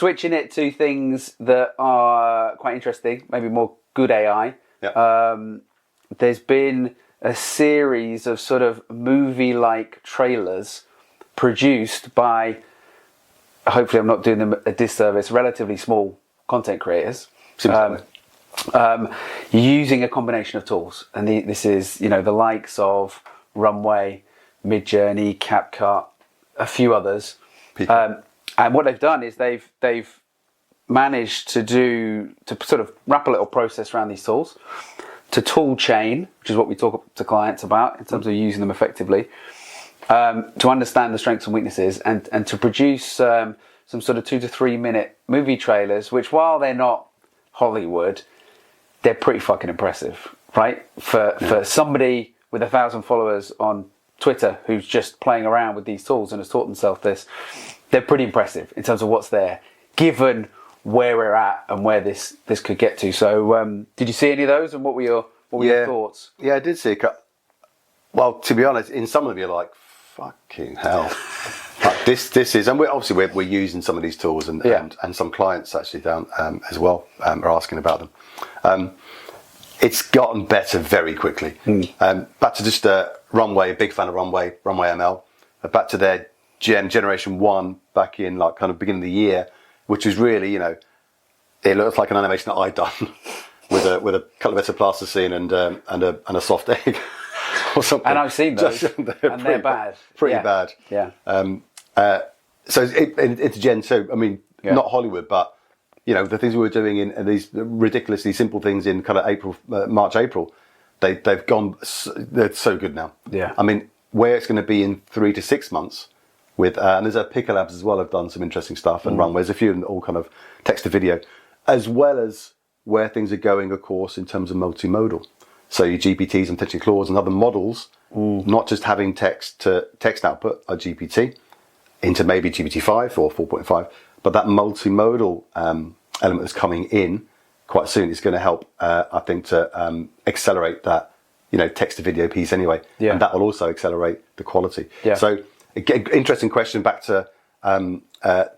switching it to things that are quite interesting, maybe more good AI. Yeah. There's been a series of sort of movie-like trailers produced by, hopefully I'm not doing them a disservice, relatively small content creators. Using a combination of tools. And this is, the likes of Runway, Midjourney, CapCut, a few others. And what they've done is they've managed to sort of wrap a little process around these tools, to tool chain, which is what we talk to clients about in terms of using them effectively, to understand the strengths and weaknesses, and to produce some sort of 2 to 3 minute movie trailers, which, while they're not Hollywood, they're pretty fucking impressive, right? For somebody with 1,000 followers on Twitter who's just playing around with these tools and has taught themselves this, they're pretty impressive in terms of what's there, given where we're at and where this could get to. So, did you see any of those, and what were your thoughts? Yeah, I did see a couple. Well, to be honest, in some of them you're like, fucking hell. Like this is, and we're using some of these tools, and some clients actually down as well are asking about them. It's gotten better very quickly. Back to just Runway, big fan of Runway ML. Back to their generation 1 back in like kind of beginning of the year, which was really, it looks like an animation that I'd done with a couple of bits of plasticine and a soft egg or something. And I've seen those, and they're bad. Pretty bad. Yeah. So it's Gen 2. I mean, not Hollywood, but the things we were doing in these ridiculously simple things in kind of March, April, they've gone. They're so good now. Yeah. I mean, where it's going to be in 3 to 6 months. And there's Picker Labs as well, have done some interesting stuff, and Runway. There's a few of them, all kind of text to video, as well as where things are going, of course, in terms of multimodal. So your GPTs and potentially Claudes and other models, not just having text to text output, a GPT, into maybe GPT-5 or 4.5, but that multimodal element that's coming in quite soon is going to help, I think, to accelerate that, text to video piece anyway. Yeah. And that will also accelerate the quality. Yeah. So, interesting question back to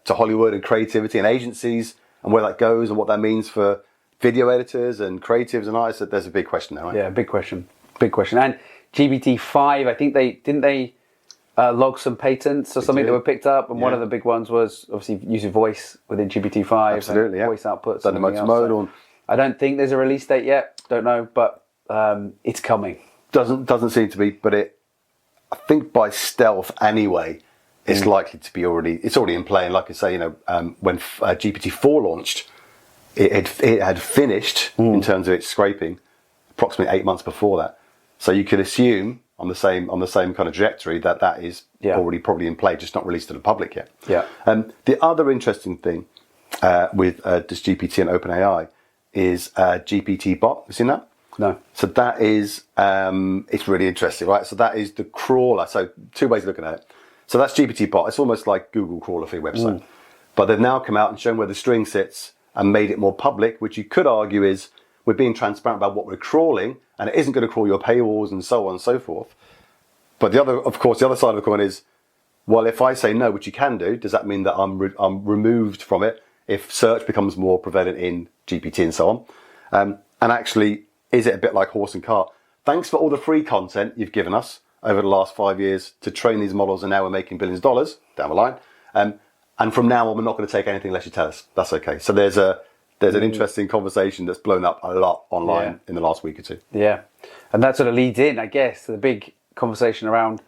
Hollywood and creativity and agencies and where that goes and what that means for video editors and creatives and artists. There's a big question there, right? Yeah, big question. And GPT-5, I think they log some patents or something that were picked up, and one of the big ones was obviously using voice within GPT-5. Absolutely, voice outputs. Done the multimodal. I don't think there's a release date yet. Don't know, but it's coming. Doesn't seem to be, but I think by stealth anyway, it's likely to be it's already in play. And like I say, when GPT-4 launched, it had finished in terms of its scraping approximately 8 months before that. So you could assume on the same kind of trajectory that is already probably in play, just not released to the public yet. Yeah. The other interesting thing with this GPT and OpenAI is GPT bot. Have you seen that? No. So that is, it's really interesting, right? So that is the crawler. So 2 ways of looking at it. So that's GPT bot. It's almost like Google crawler for your website. But they've now come out and shown where the string sits and made it more public, which you could argue is we're being transparent about what we're crawling, and it isn't going to crawl your paywalls and so on and so forth. But the other side of the coin is, well, if I say no, which you can do, does that mean that I'm removed from it if search becomes more prevalent in GPT and so on? And actually, is it a bit like horse and cart? Thanks for all the free content you've given us over the last 5 years to train these models, and now we're making billions of dollars down the line. And from now on, we're not going to take anything unless you tell us. That's okay. So there's an interesting conversation that's blown up a lot online in the last week or two. Yeah. And that sort of leads in, I guess, to the big conversation around,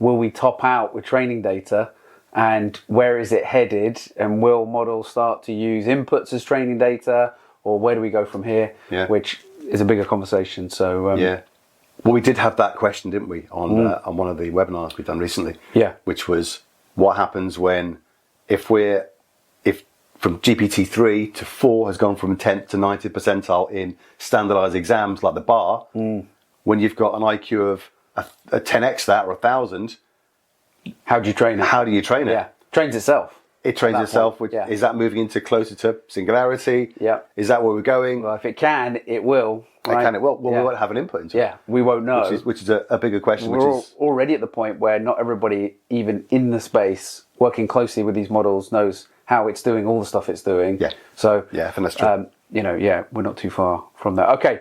will we top out with training data, and where is it headed, and will models start to use inputs as training data, or where do we go from here? Yeah. Which is a bigger conversation. So well, we did have that question, didn't we, on one of the webinars we've done recently? Yeah. Which was, what happens when if from GPT-3 to 4 has gone from 10th to 90th percentile in standardized exams like the bar, when you've got an IQ of a 10x that or 1,000, how do you train it? How do you train it? Yeah, trains itself. It trains itself. Which, is that moving into closer to singularity? Yeah. Is that where we're going? Well, if it can, it will. Right? It will. Well, we won't have an input into it. Yeah, we won't know. Which is a bigger question. We're already at the point where not everybody, even in the space, working closely with these models, knows how it's doing all the stuff it's doing. Yeah. So Yeah, I think that's true. you know, yeah, we're not too far from that. Okay,